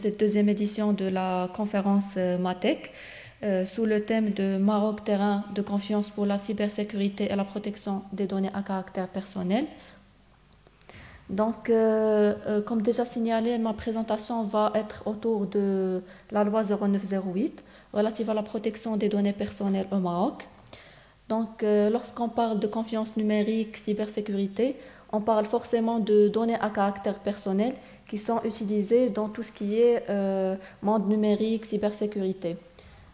cette deuxième édition de la conférence MATEC sous le thème de Maroc, terrain de confiance pour la cybersécurité et la protection des données à caractère personnel. Donc, comme déjà signalé, ma présentation va être autour de la loi 0908 relative à la protection des données personnelles au Maroc. Donc, lorsqu'on parle de confiance numérique, cybersécurité, on parle forcément de données à caractère personnel qui sont utilisées dans tout ce qui est monde numérique, cybersécurité.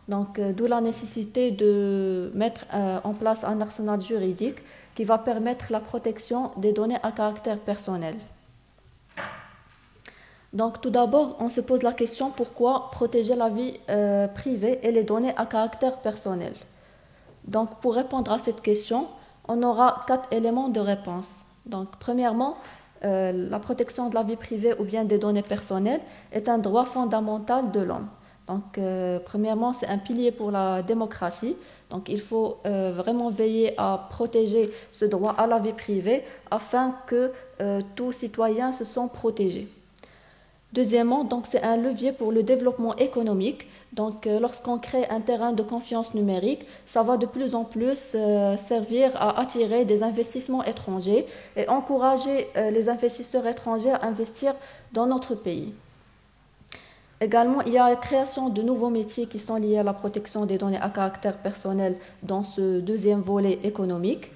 Donc, d'où la nécessité de mettre en place un arsenal juridique qui va permettre la protection des données à caractère personnel. Donc, tout d'abord, on se pose la question pourquoi protéger la vie privée et les données à caractère personnel. Donc, pour répondre à cette question, on aura 4 éléments de réponse. Donc, premièrement, la protection de la vie privée ou bien des données personnelles est un droit fondamental de l'homme. Donc, premièrement, c'est un pilier pour la démocratie. Donc, il faut vraiment veiller à protéger ce droit à la vie privée afin que tous citoyens se sentent protégés. Deuxièmement, donc, c'est un levier pour le développement économique. Donc, lorsqu'on crée un terrain de confiance numérique, ça va de plus en plus servir à attirer des investissements étrangers et encourager les investisseurs étrangers à investir dans notre pays. Également, il y a la création de nouveaux métiers qui sont liés à la protection des données à caractère personnel dans ce deuxième volet économique.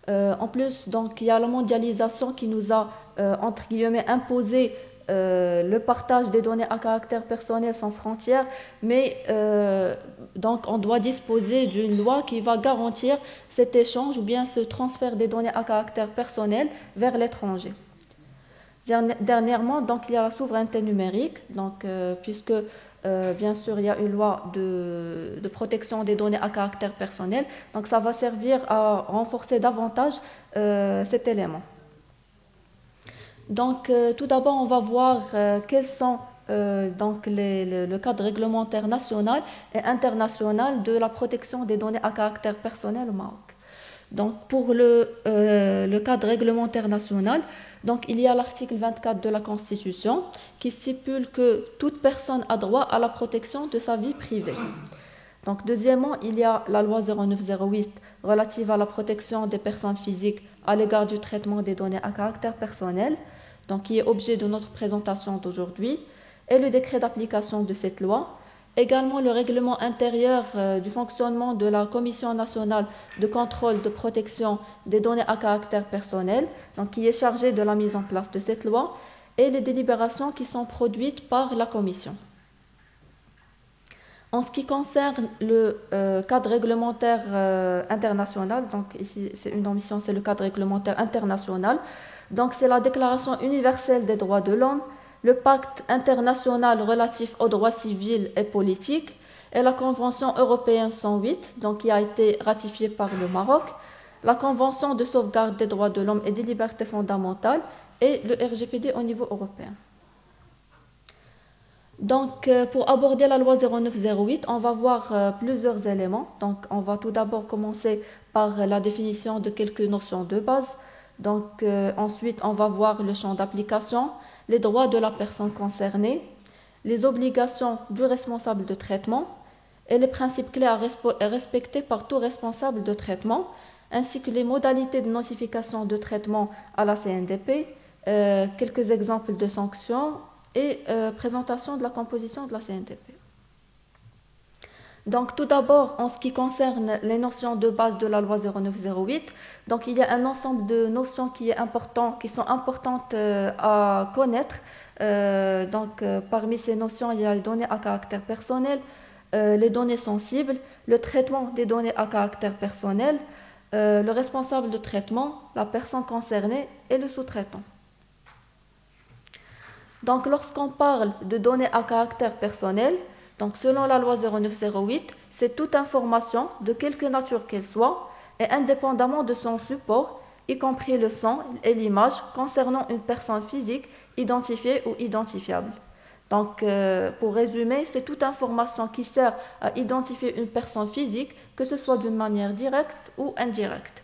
En plus, donc, il y a la mondialisation qui nous a, entre guillemets, imposé le partage des données à caractère personnel sans frontières, mais donc on doit disposer d'une loi qui va garantir cet échange ou bien ce transfert des données à caractère personnel vers l'étranger. Dernièrement, donc, il y a la souveraineté numérique, donc, puisque bien sûr il y a une loi de protection des données à caractère personnel, donc ça va servir à renforcer davantage cet élément. Donc, tout d'abord, on va voir quels sont donc le cadre réglementaire national et international de la protection des données à caractère personnel au Maroc. Donc, pour le cadre réglementaire national, donc, il y a l'article 24 de la Constitution qui stipule que toute personne a droit à la protection de sa vie privée. Donc, deuxièmement, il y a la loi 0908 relative à la protection des personnes physiques à l'égard du traitement des données à caractère personnel, donc qui est objet de notre présentation d'aujourd'hui, et le décret d'application de cette loi. Également le règlement intérieur du fonctionnement de la Commission nationale de contrôle de protection des données à caractère personnel, donc qui est chargé de la mise en place de cette loi, et les délibérations qui sont produites par la Commission. En ce qui concerne le cadre réglementaire international, donc ici c'est une omission, c'est le cadre réglementaire international, donc c'est la Déclaration universelle des droits de l'homme, le pacte international relatif aux droits civils et politiques et la Convention européenne 108, donc qui a été ratifiée par le Maroc, la Convention de sauvegarde des droits de l'homme et des libertés fondamentales et le RGPD au niveau européen. Donc, pour aborder la loi 0908, on va voir plusieurs éléments. Donc, on va tout d'abord commencer par la définition de quelques notions de base. Donc, ensuite, on va voir le champ d'application, les droits de la personne concernée, les obligations du responsable de traitement et les principes clés à respecter par tout responsable de traitement, ainsi que les modalités de notification de traitement à la CNDP, quelques exemples de sanctions et présentation de la composition de la CNDP. Donc, tout d'abord, en ce qui concerne les notions de base de la loi 0908, donc il y a un ensemble de notions qui sont importantes à connaître. Parmi ces notions, il y a les données à caractère personnel, les données sensibles, le traitement des données à caractère personnel, le responsable de traitement, la personne concernée et le sous-traitant. Donc, lorsqu'on parle de données à caractère personnel, donc selon la loi 0908, c'est toute information, de quelque nature qu'elle soit, et indépendamment de son support, y compris le son et l'image, concernant une personne physique identifiée ou identifiable. Donc, pour résumer, c'est toute information qui sert à identifier une personne physique, que ce soit d'une manière directe ou indirecte.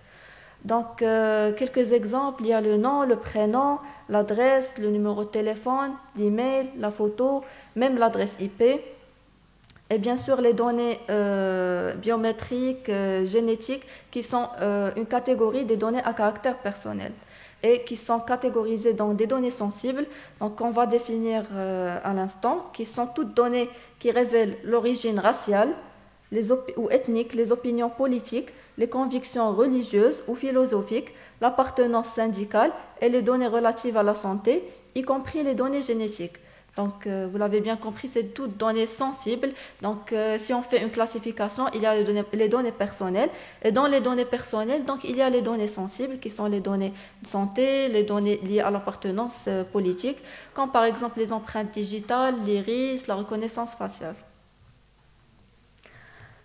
Donc, quelques exemples, il y a le nom, le prénom, l'adresse, le numéro de téléphone, l'email, la photo, même l'adresse IP, et bien sûr les données biométriques, génétiques, qui sont une catégorie des données à caractère personnel et qui sont catégorisées dans des données sensibles, donc on va définir à l'instant, qui sont toutes données qui révèlent l'origine raciale ou ethnique, les opinions politiques, les convictions religieuses ou philosophiques, l'appartenance syndicale et les données relatives à la santé, y compris les données génétiques. Donc, vous l'avez bien compris, c'est toutes données sensibles. Donc, si on fait une classification, il y a les données personnelles. Et dans les données personnelles, donc, il y a les données sensibles, qui sont les données de santé, les données liées à l'appartenance politique, comme par exemple les empreintes digitales, l'iris, la reconnaissance faciale.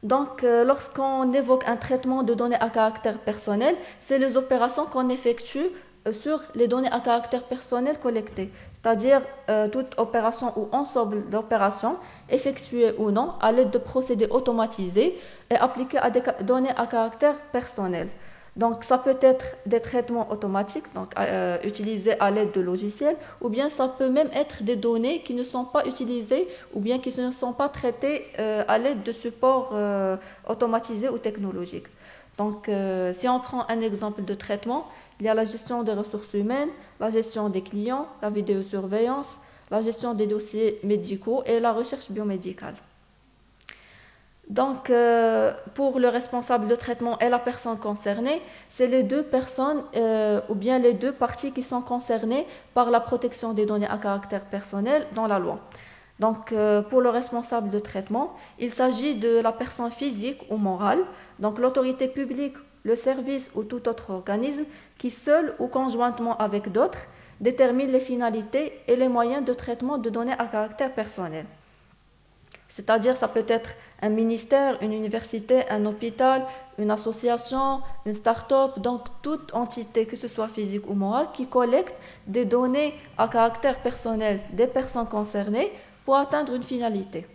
Donc, lorsqu'on évoque un traitement de données à caractère personnel, c'est les opérations qu'on effectue sur les données à caractère personnel collectées, c'est-à-dire toute opération ou ensemble d'opérations effectuées ou non à l'aide de procédés automatisés et appliqués à des données à caractère personnel. Donc, ça peut être des traitements automatiques, donc utilisés à l'aide de logiciels, ou bien ça peut même être des données qui ne sont pas utilisées ou bien qui ne sont pas traitées à l'aide de supports automatisés ou technologiques. Donc, si on prend un exemple de traitement, il y a la gestion des ressources humaines, la gestion des clients, la vidéosurveillance, la gestion des dossiers médicaux et la recherche biomédicale. Donc, pour le responsable de traitement et la personne concernée, c'est les deux personnes ou bien les deux parties qui sont concernées par la protection des données à caractère personnel dans la loi. Donc, pour le responsable de traitement, il s'agit de la personne physique ou morale, donc l'autorité publique, le service ou tout autre organisme qui, seul ou conjointement avec d'autres, détermine les finalités et les moyens de traitement de données à caractère personnel. C'est-à-dire, ça peut être un ministère, une université, un hôpital, une association, une start-up, donc toute entité, que ce soit physique ou morale, qui collecte des données à caractère personnel des personnes concernées pour atteindre une finalité.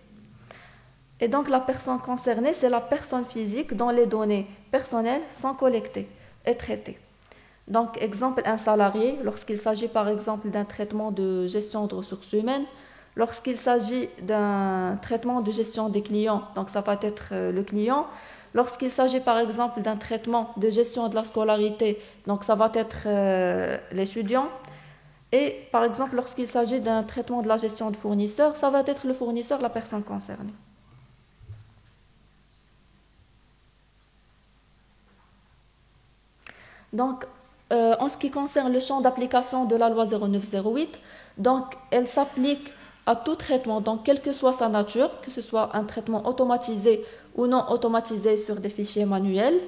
Et donc, la personne concernée, c'est la personne physique dont les données personnelles sont collectées et traitées. Donc, exemple, un salarié, lorsqu'il s'agit par exemple d'un traitement de gestion de ressources humaines, lorsqu'il s'agit d'un traitement de gestion des clients, donc ça va être le client. Lorsqu'il s'agit par exemple d'un traitement de gestion de la scolarité, donc ça va être l'étudiant. Et par exemple, lorsqu'il s'agit d'un traitement de la gestion de fournisseurs, ça va être le fournisseur, la personne concernée. Donc, en ce qui concerne le champ d'application de la loi 0908, donc elle s'applique à tout traitement, donc quelle que soit sa nature, que ce soit un traitement automatisé ou non automatisé sur des fichiers manuels.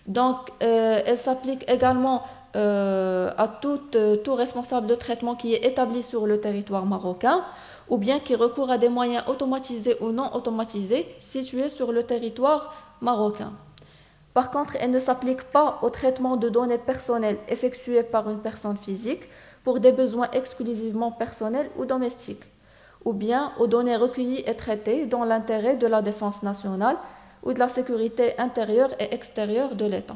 Donc, elle s'applique également à tout responsable de traitement qui est établi sur le territoire marocain ou bien qui recourt à des moyens automatisés ou non automatisés situés sur le territoire marocain. Par contre, elle ne s'applique pas au traitement de données personnelles effectuées par une personne physique pour des besoins exclusivement personnels ou domestiques, ou bien aux données recueillies et traitées dans l'intérêt de la défense nationale ou de la sécurité intérieure et extérieure de l'État.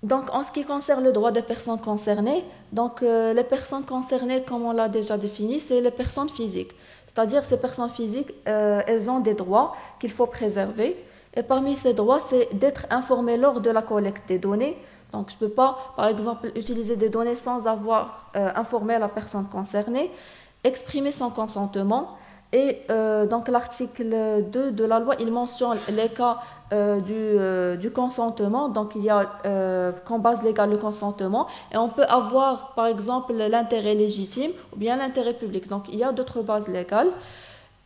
Donc, en ce qui concerne le droit des personnes concernées, donc, les personnes concernées, comme on l'a déjà défini, c'est les personnes physiques. C'est-à-dire, ces personnes physiques, elles ont des droits qu'il faut préserver. Et parmi ces droits, c'est d'être informé lors de la collecte des données. Donc, je ne peux pas, par exemple, utiliser des données sans avoir informé la personne concernée, exprimer son consentement. Et donc, l'article 2 de la loi, il mentionne les cas du consentement. Donc, il y a comme base légale le consentement. Et on peut avoir, par exemple, l'intérêt légitime ou bien l'intérêt public. Donc, il y a d'autres bases légales.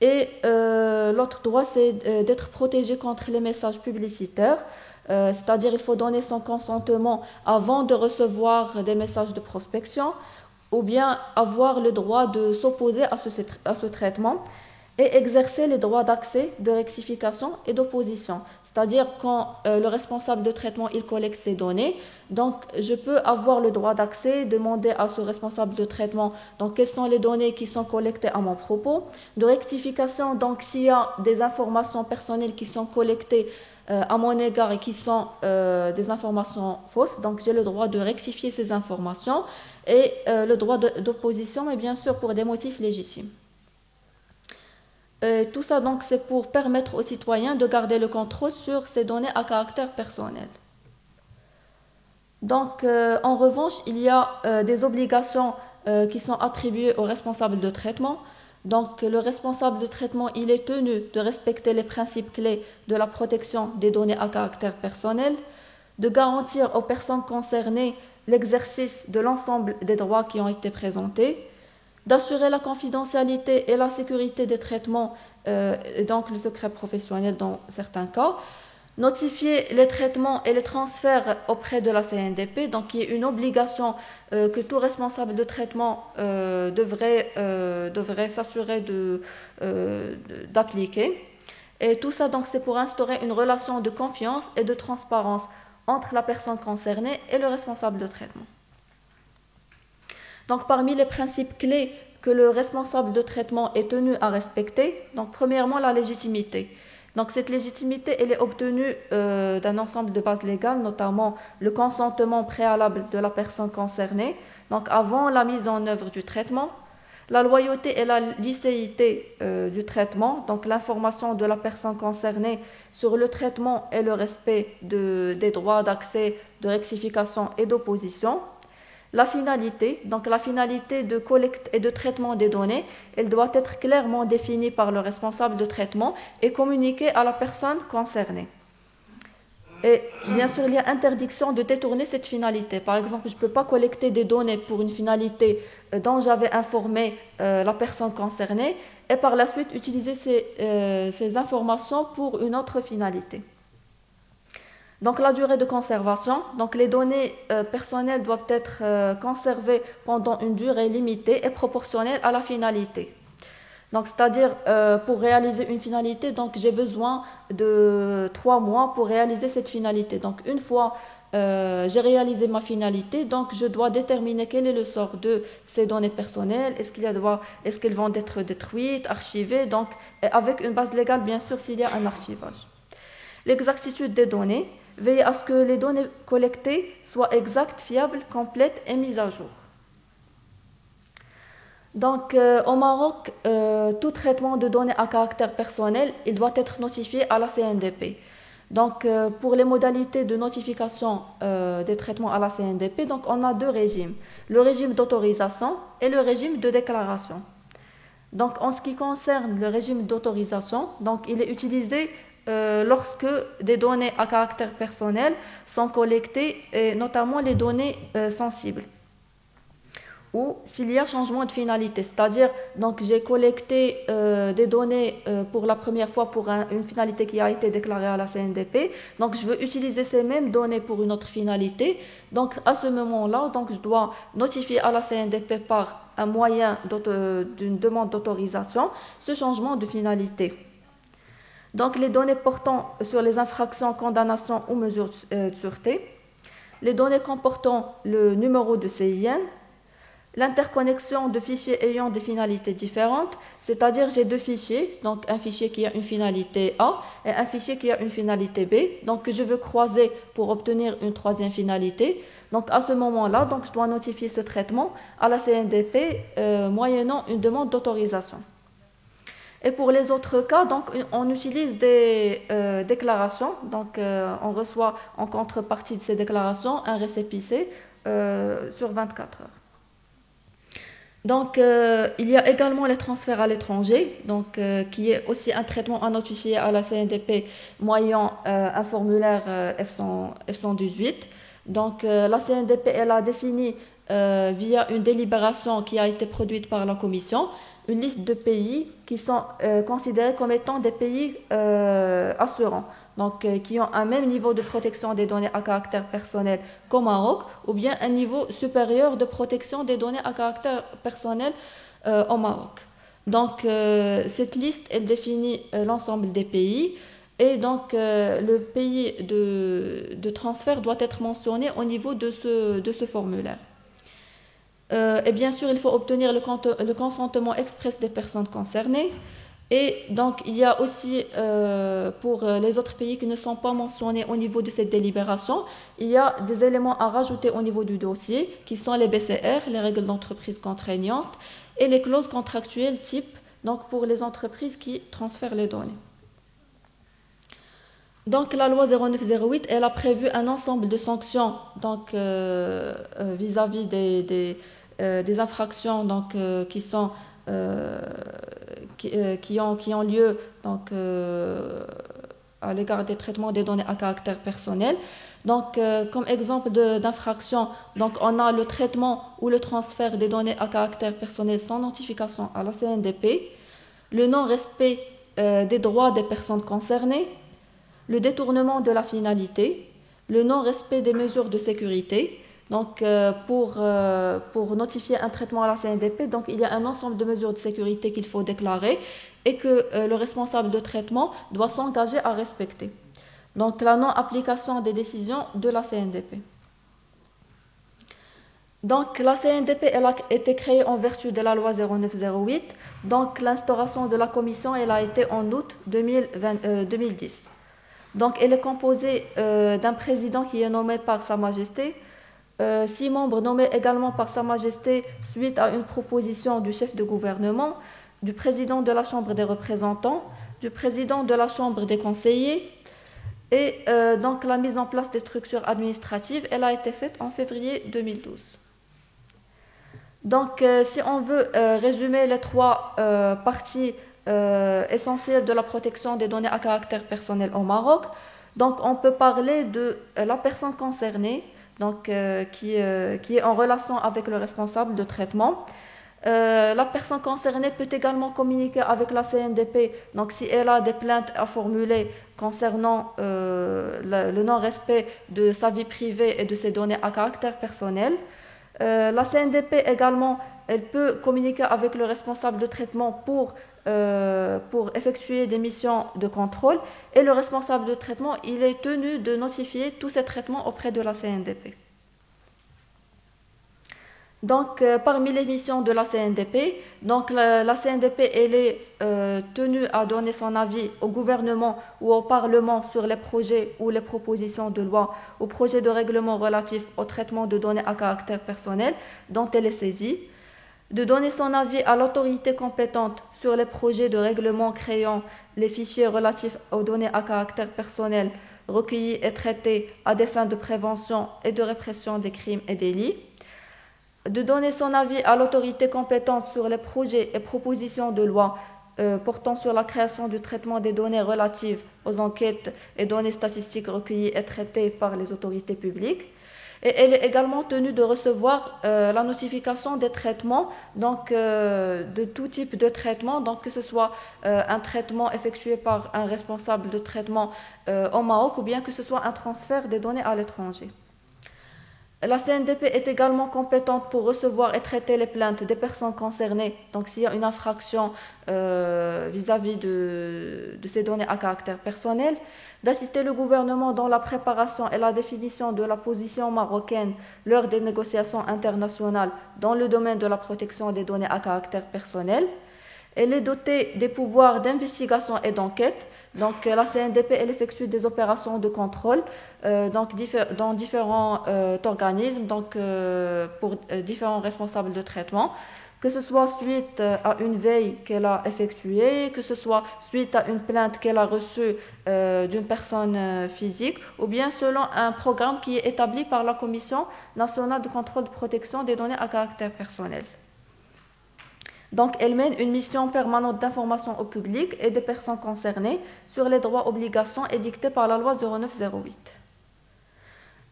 Et l'autre droit, c'est d'être protégé contre les messages publicitaires. C'est-à-dire, il faut donner son consentement avant de recevoir des messages de prospection ou bien avoir le droit de s'opposer à ce traitement et exercer les droits d'accès, de rectification et d'opposition. C'est-à-dire quand le responsable de traitement il collecte ces données, donc je peux avoir le droit d'accès, demander à ce responsable de traitement donc quelles sont les données qui sont collectées à mon propos, de rectification donc s'il y a des informations personnelles qui sont collectées à mon égard et qui sont des informations fausses. Donc j'ai le droit de rectifier ces informations et le droit d'opposition, mais bien sûr pour des motifs légitimes. Tout ça, donc, c'est pour permettre aux citoyens de garder le contrôle sur ces données à caractère personnel. Donc, en revanche, il y a des obligations qui sont attribuées aux responsables de traitement. Donc, le responsable de traitement, il est tenu de respecter les principes clés de la protection des données à caractère personnel, de garantir aux personnes concernées l'exercice de l'ensemble des droits qui ont été présentés, d'assurer la confidentialité et la sécurité des traitements, et donc le secret professionnel dans certains cas, notifier les traitements et les transferts auprès de la CNDP, donc il y a une obligation que tout responsable de traitement devrait s'assurer d'appliquer. Et tout ça, donc, c'est pour instaurer une relation de confiance et de transparence entre la personne concernée et le responsable de traitement. Donc, parmi les principes clés que le responsable de traitement est tenu à respecter, donc, premièrement, la légitimité. Donc, cette légitimité, elle est obtenue d'un ensemble de bases légales, notamment le consentement préalable de la personne concernée, donc avant la mise en œuvre du traitement, la loyauté et la licéité du traitement, donc l'information de la personne concernée sur le traitement et le respect des droits d'accès, de rectification et d'opposition. La finalité, donc la finalité de collecte et de traitement des données, elle doit être clairement définie par le responsable de traitement et communiquée à la personne concernée. Et bien sûr, il y a interdiction de détourner cette finalité. Par exemple, je ne peux pas collecter des données pour une finalité dont j'avais informé la personne concernée et par la suite utiliser ces informations pour une autre finalité. Donc la durée de conservation, donc les données personnelles doivent être conservées pendant une durée limitée et proportionnelle à la finalité. Donc c'est-à-dire pour réaliser une finalité, donc j'ai besoin de 3 mois pour réaliser cette finalité. Donc une fois j'ai réalisé ma finalité, donc je dois déterminer quel est le sort de ces données personnelles, est-ce qu'elles vont être détruites, archivées, donc avec une base légale bien sûr s'il y a un archivage. L'exactitude des données. Veiller à ce que les données collectées soient exactes, fiables, complètes et mises à jour. Donc, au Maroc, tout traitement de données à caractère personnel, il doit être notifié à la CNDP. Donc, pour les modalités de notification des traitements à la CNDP, donc on a 2 régimes, le régime d'autorisation et le régime de déclaration. Donc, en ce qui concerne le régime d'autorisation, donc il est utilisé lorsque des données à caractère personnel sont collectées, et notamment les données sensibles, ou s'il y a changement de finalité, c'est-à-dire donc j'ai collecté des données pour la première fois pour une finalité qui a été déclarée à la CNDP, donc je veux utiliser ces mêmes données pour une autre finalité, donc à ce moment-là, donc je dois notifier à la CNDP par un moyen d'une demande d'autorisation ce changement de finalité. Donc, les données portant sur les infractions, condamnations ou mesures de sûreté, les données comportant le numéro de CIN, l'interconnexion de fichiers ayant des finalités différentes, c'est-à-dire j'ai 2 fichiers, donc un fichier qui a une finalité A et un fichier qui a une finalité B, donc que je veux croiser pour obtenir une 3e finalité. Donc, à ce moment-là, donc, je dois notifier ce traitement à la CNDP moyennant une demande d'autorisation. Et pour les autres cas, donc, on utilise des déclarations. Donc, on reçoit en contrepartie de ces déclarations un récépissé sur 24 heures. Donc, il y a également les transferts à l'étranger, donc, qui est aussi un traitement à notifier à la CNDP moyennant un formulaire F118. Donc, la CNDP, elle a défini via une délibération qui a été produite par la Commission une liste de pays qui sont considérés comme étant des pays assurants, donc qui ont un même niveau de protection des données à caractère personnel qu'au Maroc, ou bien un niveau supérieur de protection des données à caractère personnel au Maroc. Donc cette liste, elle définit l'ensemble des pays, et donc le pays de transfert doit être mentionné au niveau de ce formulaire. Et bien sûr, il faut obtenir le consentement express des personnes concernées. Et donc, il y a aussi, pour les autres pays qui ne sont pas mentionnés au niveau de cette délibération, il y a des éléments à rajouter au niveau du dossier, qui sont les BCR, les règles d'entreprise contraignantes, et les clauses contractuelles type, donc pour les entreprises qui transfèrent les données. Donc, la loi 0908, elle a prévu un ensemble de sanctions donc, vis-à-vis des infractions donc, euh, qui ont lieu donc, à l'égard des traitements des données à caractère personnel. Donc, comme exemple d'infraction, donc, on a le traitement ou le transfert des données à caractère personnel sans notification à la CNDP, le non-respect des droits des personnes concernées, le détournement de la finalité, le non-respect des mesures de sécurité. Donc, pour notifier un traitement à la CNDP, donc, il y a un ensemble de mesures de sécurité qu'il faut déclarer et que le responsable de traitement doit s'engager à respecter. Donc, la non-application des décisions de la CNDP. Donc, la CNDP elle a été créée en vertu de la loi 0908. Donc, l'instauration de la commission elle a été en août 2010. Donc, elle est composée d'un président qui est nommé par Sa Majesté, 6 membres nommés également par Sa Majesté suite à une proposition du chef de gouvernement, du président de la Chambre des représentants, du président de la Chambre des conseillers, et donc la mise en place des structures administratives, elle a été faite en février 2012. Donc, si on veut résumer les 3 parties essentielles de la protection des données à caractère personnel au Maroc, donc on peut parler de la personne concernée, donc, qui est en relation avec le responsable de traitement. La personne concernée peut également communiquer avec la CNDP, donc si elle a des plaintes à formuler concernant le non-respect de sa vie privée et de ses données à caractère personnel. La CNDP également, elle peut communiquer avec le responsable de traitement pour effectuer des missions de contrôle et le responsable de traitement, il est tenu de notifier tous ces traitements auprès de la CNDP. Donc, parmi les missions de la CNDP, donc la CNDP elle est tenue à donner son avis au gouvernement ou au Parlement sur les projets ou les propositions de loi ou projets de règlement relatifs au traitement de données à caractère personnel dont elle est saisie, de donner son avis à l'autorité compétente sur les projets de règlement créant les fichiers relatifs aux données à caractère personnel recueillis et traités à des fins de prévention et de répression des crimes et délits, de donner son avis à l'autorité compétente sur les projets et propositions de loi portant sur la création du traitement des données relatives aux enquêtes et données statistiques recueillies et traitées par les autorités publiques. Et elle est également tenue de recevoir la notification des traitements, donc de tout type de traitement, donc que ce soit un traitement effectué par un responsable de traitement au Maroc ou bien que ce soit un transfert des données à l'étranger. La CNDP est également compétente pour recevoir et traiter les plaintes des personnes concernées, donc s'il y a une infraction vis-à-vis de ces données à caractère personnel, d'assister le gouvernement dans la préparation et la définition de la position marocaine lors des négociations internationales dans le domaine de la protection des données à caractère personnel. Elle est dotée des pouvoirs d'investigation et d'enquête. Donc, la CNDP elle effectue des opérations de contrôle donc, dans différents organismes, donc, pour différents responsables de traitement, que ce soit suite à une veille qu'elle a effectuée, que ce soit suite à une plainte qu'elle a reçue d'une personne physique, ou bien selon un programme qui est établi par la Commission nationale de contrôle de protection des données à caractère personnel. Donc, elle mène une mission permanente d'information au public et des personnes concernées sur les droits et obligations édictés par la loi 0908.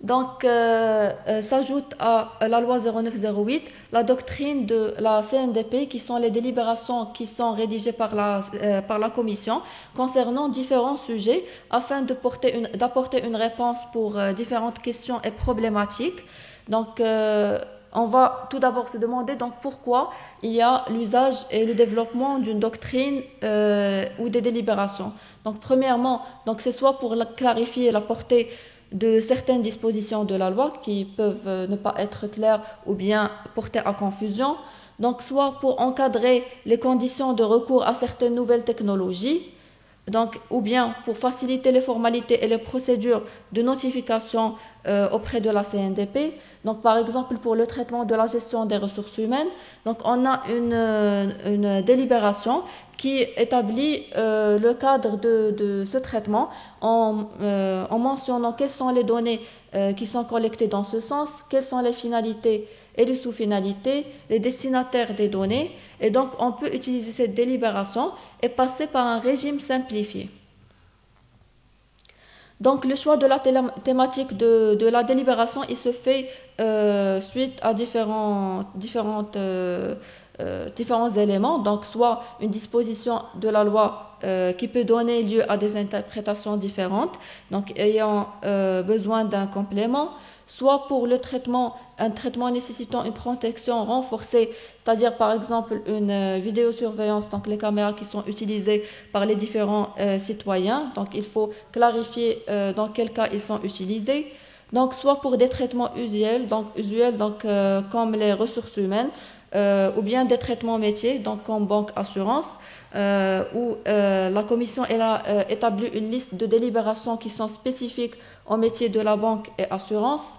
Donc, s'ajoute à la loi 0908 la doctrine de la CNDP, qui sont les délibérations qui sont rédigées par la Commission concernant différents sujets afin d'apporter une réponse pour différentes questions et problématiques. Donc, on va tout d'abord se demander donc pourquoi il y a l'usage et le développement d'une doctrine ou des délibérations. Donc, premièrement, donc c'est soit pour clarifier la portée de certaines dispositions de la loi qui peuvent ne pas être claires ou bien porter à confusion. donc soit pour encadrer les conditions de recours à certaines nouvelles technologies, donc, ou bien pour faciliter les formalités et les procédures de notification auprès de la CNDP. Donc, par exemple, pour le traitement de la gestion des ressources humaines, donc on a une délibération qui établit le cadre de ce traitement en mentionnant quelles sont les données qui sont collectées dans ce sens, quelles sont les finalités et les sous-finalités, les destinataires des données. Et donc, on peut utiliser cette délibération et passer par un régime simplifié. Donc, le choix de la thématique de la délibération, il se fait suite à différents éléments. Donc, soit une disposition de la loi qui peut donner lieu à des interprétations différentes, donc ayant besoin d'un complément, soit pour un traitement nécessitant une protection renforcée, c'est-à-dire par exemple une vidéosurveillance, donc les caméras qui sont utilisées par les différents citoyens, donc il faut clarifier dans quel cas ils sont utilisés. Donc soit pour des traitements usuels, comme les ressources humaines, ou bien des traitements métiers, donc comme banque assurance, où la commission a établi une liste de délibérations qui sont spécifiques au métier de la banque et assurance.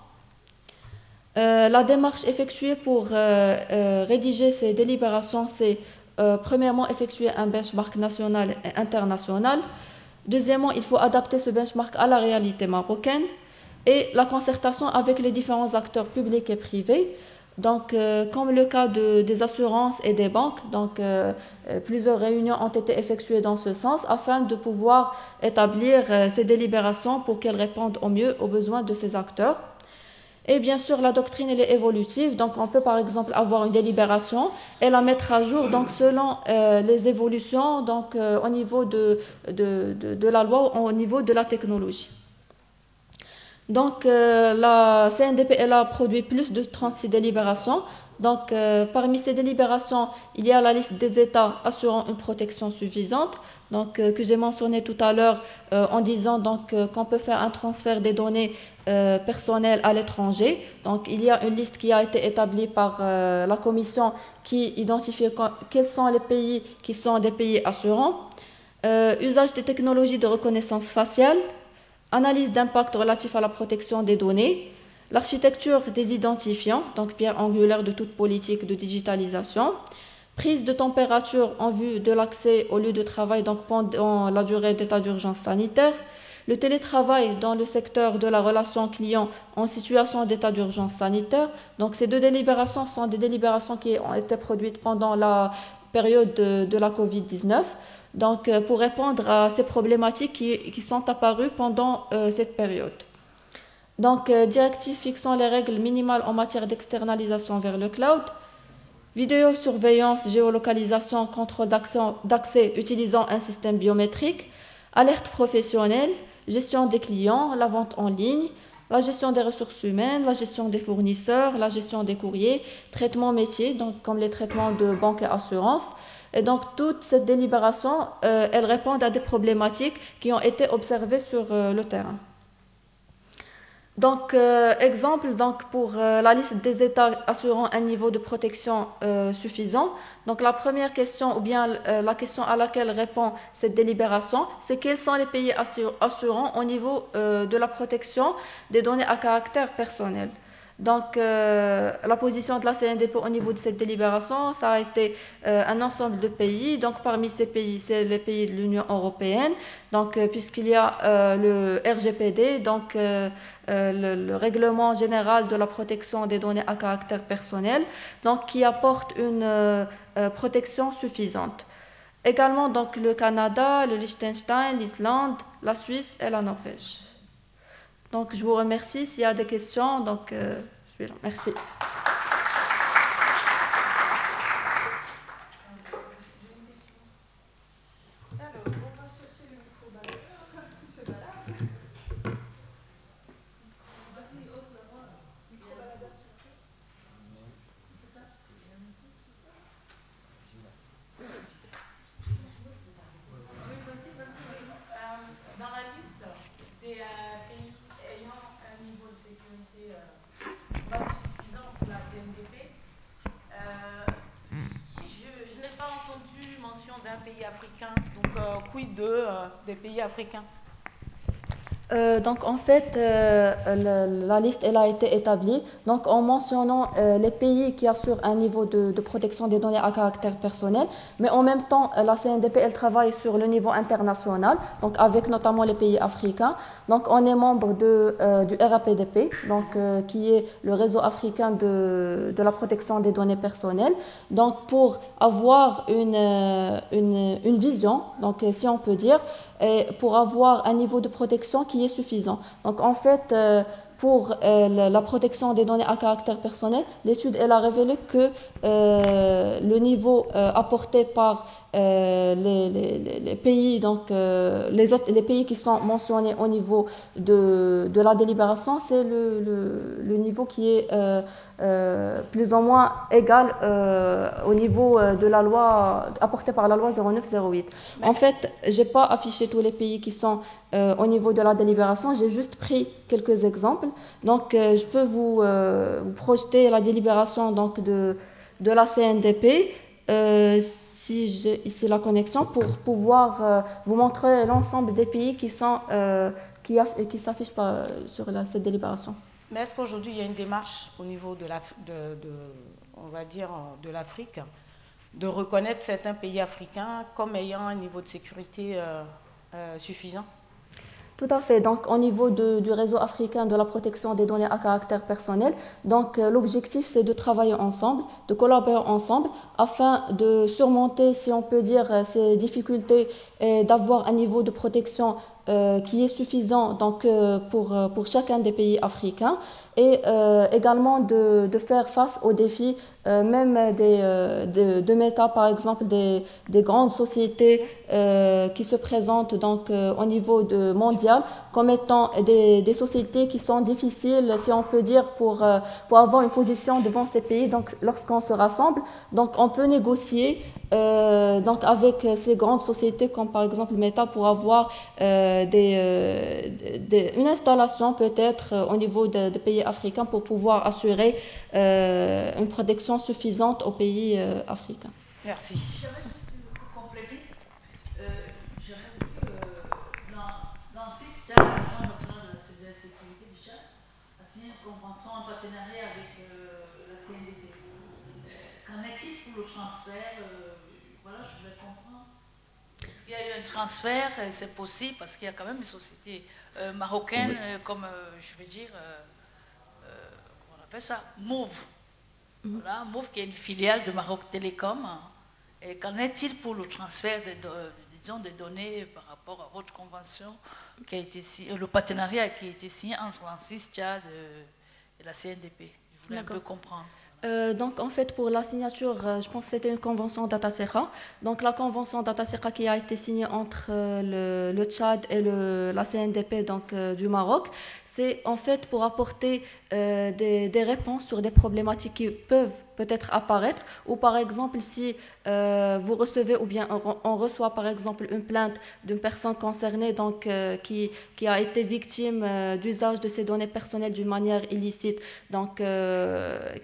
La démarche effectuée pour rédiger ces délibérations, c'est premièrement effectuer un benchmark national et international. Deuxièmement, il faut adapter ce benchmark à la réalité marocaine et la concertation avec les différents acteurs publics et privés. Donc, comme le cas des assurances et des banques, donc plusieurs réunions ont été effectuées dans ce sens afin de pouvoir établir ces délibérations pour qu'elles répondent au mieux aux besoins de ces acteurs. Et bien sûr, la doctrine elle est évolutive, donc on peut par exemple avoir une délibération et la mettre à jour donc selon les évolutions donc au niveau de la loi, au niveau de la technologie. Donc la CNDP elle a produit plus de 36 délibérations. Donc parmi ces délibérations, il y a la liste des États assurant une protection suffisante, donc que j'ai mentionné tout à l'heure en disant donc qu'on peut faire un transfert des données personnelles à l'étranger. Donc il y a une liste qui a été établie par la commission qui identifie quels sont les pays qui sont des pays assurants. Usage des technologies de reconnaissance faciale, analyse d'impact relatif à la protection des données, l'architecture des identifiants, donc pierre angulaire de toute politique de digitalisation, prise de température en vue de l'accès au lieu de travail donc pendant la durée d'état d'urgence sanitaire, le télétravail dans le secteur de la relation client en situation d'état d'urgence sanitaire. Donc ces deux délibérations sont des délibérations qui ont été produites pendant la période de la Covid-19. Donc, pour répondre à ces problématiques qui sont apparues pendant cette période. Donc, directive fixant les règles minimales en matière d'externalisation vers le cloud, vidéosurveillance, géolocalisation, contrôle d'accès utilisant un système biométrique, alerte professionnelle, gestion des clients, la vente en ligne, la gestion des ressources humaines, la gestion des fournisseurs, la gestion des courriers, traitement métier, donc comme les traitements de banque et assurance. Et donc, toute cette délibération, elles répondent à des problématiques qui ont été observées sur le terrain. Donc, exemple, donc, pour la liste des États assurant un niveau de protection suffisant. Donc, la première question, ou bien la question à laquelle répond cette délibération, c'est quels sont les pays assurants au niveau de la protection des données à caractère personnel. Donc, la position de la CNDP au niveau de cette délibération, ça a été un ensemble de pays. Donc, parmi ces pays, c'est les pays de l'Union européenne. Donc, puisqu'il y a le RGPD, donc le Règlement général de la protection des données à caractère personnel, donc qui apporte une protection suffisante. Également, donc le Canada, le Liechtenstein, l'Islande, la Suisse et la Norvège. Donc, je vous remercie. S'il y a des questions, donc, je suis là. Merci. mention d'un pays africain. Donc, quid des pays africains? Donc en fait, la liste elle a été établie donc en mentionnant les pays qui assurent un niveau de protection des données à caractère personnel, mais en même temps la CNDP elle travaille sur le niveau international, donc avec notamment les pays africains. Donc on est membre du RAPDP, donc qui est le réseau africain de la protection des données personnelles. Donc pour avoir une vision, donc si on peut dire, et pour avoir un niveau de protection qui est suffisant. Donc en fait, pour la protection des données à caractère personnel, l'étude elle a révélé que le niveau apporté par les pays, donc les pays qui sont mentionnés au niveau de la délibération, c'est le niveau qui est plus ou moins égal au niveau de la loi apporté par la loi 0908. En fait, j'ai pas affiché tous les pays qui sont au niveau de la délibération, j'ai juste pris quelques exemples. Donc, je peux vous projeter la délibération donc de la CNDP. Si j'ai ici la connexion pour pouvoir vous montrer l'ensemble des pays qui sont qui s'affichent sur cette délibération. Mais est-ce qu'aujourd'hui il y a une démarche au niveau on va dire, de l'Afrique de reconnaître certains pays africains comme ayant un niveau de sécurité suffisant? Tout à fait. Donc, au niveau du réseau africain de la protection des données à caractère personnel, donc l'objectif c'est de travailler ensemble, de collaborer ensemble, afin de surmonter, si on peut dire, ces difficultés et d'avoir un niveau de protection qui est suffisant donc pour chacun des pays africains et également de faire face aux défis même de Meta par exemple des grandes sociétés qui se présentent donc au niveau mondial comme étant des sociétés qui sont difficiles si on peut dire pour avoir une position devant ces pays. Donc lorsqu'on se rassemble, donc on peut négocier donc avec ces grandes sociétés comme par exemple Meta pour avoir une installation peut-être au niveau des pays africains pour pouvoir assurer une protection suffisante aux pays africains. Merci. J'aimerais juste pour compléter, j'aimerais dans 6 Tchad, l'Agence nationale de la sécurité du Tchad a signé une convention en partenariat avec la CNDP. Qu'en est-il pour le transfert? Voilà, je voulais comprendre. Est-ce qu'il y a eu un transfert? C'est possible parce qu'il y a quand même une société marocaine, comme je veux dire, on appelle ça Move. Voilà, Move qui est une filiale de Maroc Télécom. Et qu'en est-il pour le transfert des données par rapport à votre convention qui a été le partenariat qui a été signé entre l'ANSSI, Tchad et la CNDP? Je voulais un peu comprendre. Donc en fait pour la signature, je pense que c'était une convention d'Atasera. Donc la convention d'Atasera qui a été signée entre le Tchad et la CNDP donc, du Maroc, c'est en fait pour apporter des réponses sur des problématiques qui peuvent peut-être apparaître, ou par exemple si vous recevez ou bien on reçoit par exemple une plainte d'une personne concernée donc, qui a été victime d'usage de ses données personnelles d'une manière illicite, donc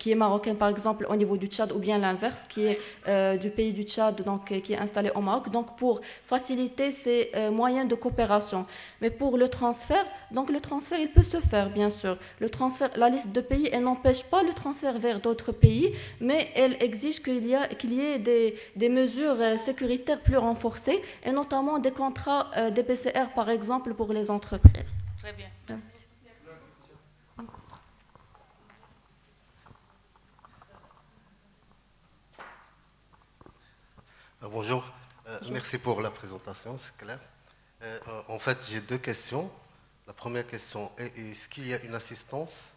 qui est marocaine par exemple au niveau du Tchad, ou bien l'inverse qui est du pays du Tchad donc qui est installé au Maroc, donc pour faciliter ces moyens de coopération. Mais pour le transfert, donc le transfert il peut se faire bien sûr. Le transfert, la liste de pays elle n'empêche pas le transfert vers d'autres pays, mais elle exige qu'il y ait des mesures sécuritaires plus renforcées, et notamment des contrats des PCR, par exemple, pour les entreprises. Très bien, merci. Bonjour, merci pour la présentation, c'est clair. En fait, j'ai 2 questions. La première question, est-ce qu'il y a une assistance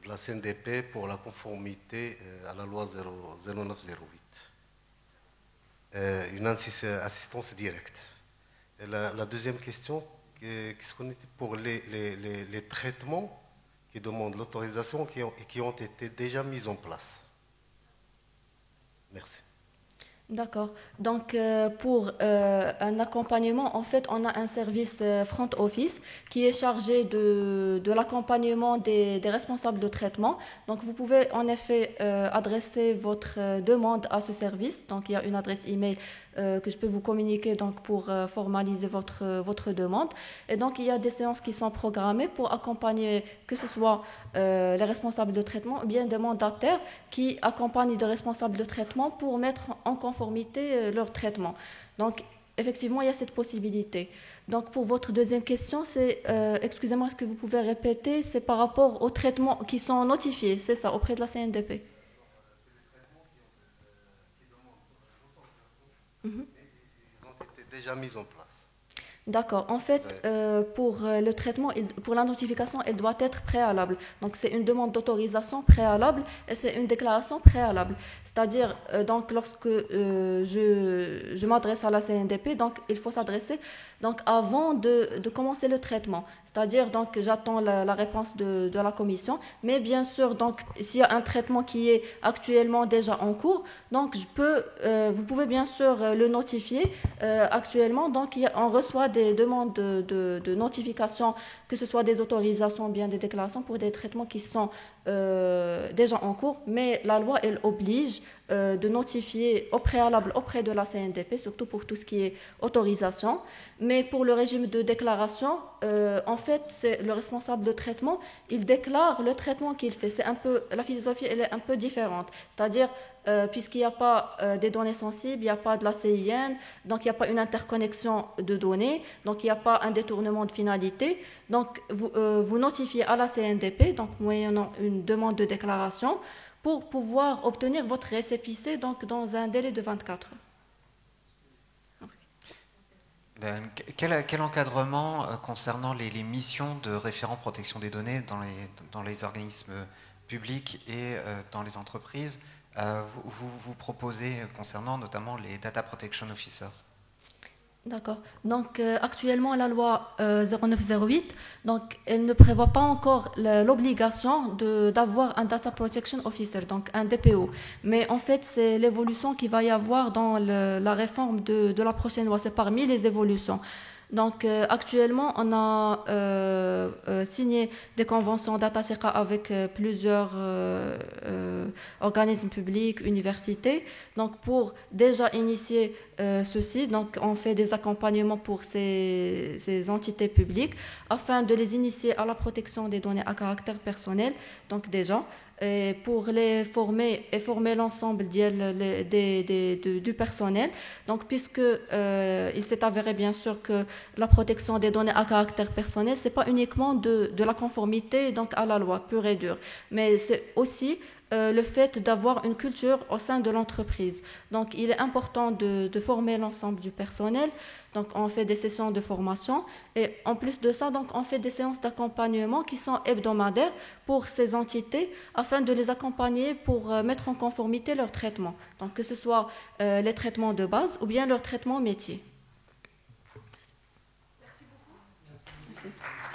de la CNDP pour la conformité à la loi 0908, une assistance directe. Et la deuxième question, qu'est-ce qu'on était pour les traitements qui demandent l'autorisation et qui ont été déjà mis en place? Merci. D'accord. Donc, pour un accompagnement, en fait, on a un service front office qui est chargé de l'accompagnement des responsables de traitement. Donc, vous pouvez en effet adresser votre demande à ce service. Donc, il y a une adresse email que je peux vous communiquer donc, pour formaliser votre demande. Et donc, il y a des séances qui sont programmées pour accompagner que ce soit les responsables de traitement ou bien des mandataires qui accompagnent des responsables de traitement pour mettre en conformité leur traitement. Donc, effectivement, il y a cette possibilité. Donc, pour votre deuxième question, c'est, excusez-moi, est-ce que vous pouvez répéter, c'est par rapport aux traitements qui sont notifiés, c'est ça, auprès de la CNDP? Mhm. Ils ont été déjà mis en place. D'accord. En fait, Ouais. pour le traitement, pour la notification, elle doit être préalable. Donc, c'est une demande d'autorisation préalable et c'est une déclaration préalable. C'est-à-dire, donc, lorsque je m'adresse à la CNDP, donc, il faut s'adresser donc, avant de commencer le traitement. C'est-à-dire, donc, j'attends la réponse de la commission. Mais bien sûr, donc, s'il y a un traitement qui est actuellement déjà en cours, donc, vous pouvez bien sûr le notifier actuellement. Donc, on reçoit des demandes de notification, que ce soit des autorisations ou bien des déclarations pour des traitements qui sont déjà en cours. Mais la loi, elle oblige de notifier au préalable auprès de la CNDP, surtout pour tout ce qui est autorisation. Mais pour le régime de déclaration, en fait, c'est le responsable de traitement, il déclare le traitement qu'il fait. C'est un peu, la philosophie, elle est un peu différente. C'est-à-dire, puisqu'il n'y a pas des données sensibles, il n'y a pas de la CIN, donc il n'y a pas une interconnexion de données, donc il n'y a pas un détournement de finalité. Donc, vous notifiez à la CNDP, donc moyennant une demande de déclaration, pour pouvoir obtenir votre récépissé donc, dans un délai de 24 heures. Quel encadrement concernant les missions de référent protection des données dans les organismes publics et dans les entreprises vous proposez concernant notamment les Data Protection Officers? D'accord. Donc actuellement la loi 0908, donc elle ne prévoit pas encore l'obligation d'avoir un Data Protection Officer, donc un DPO. Mais en fait c'est l'évolution qu'il va y avoir dans la réforme de la prochaine loi. C'est parmi les évolutions. Donc actuellement, on a signé des conventions DataSeqa avec plusieurs organismes publics, universités. Donc pour déjà initier ceci, donc on fait des accompagnements pour ces entités publiques afin de les initier à la protection des données à caractère personnel. Donc déjà, et pour les former et former l'ensemble du personnel. Donc, puisque il s'est avéré bien sûr que la protection des données à caractère personnel, c'est pas uniquement de la conformité donc à la loi pure et dure, mais c'est aussi le fait d'avoir une culture au sein de l'entreprise. Donc, il est important de former l'ensemble du personnel. Donc, on fait des sessions de formation et en plus de ça, donc, on fait des séances d'accompagnement qui sont hebdomadaires pour ces entités afin de les accompagner pour mettre en conformité leur traitement. Donc, que ce soit les traitements de base ou bien leur traitement métier. Merci beaucoup. Merci.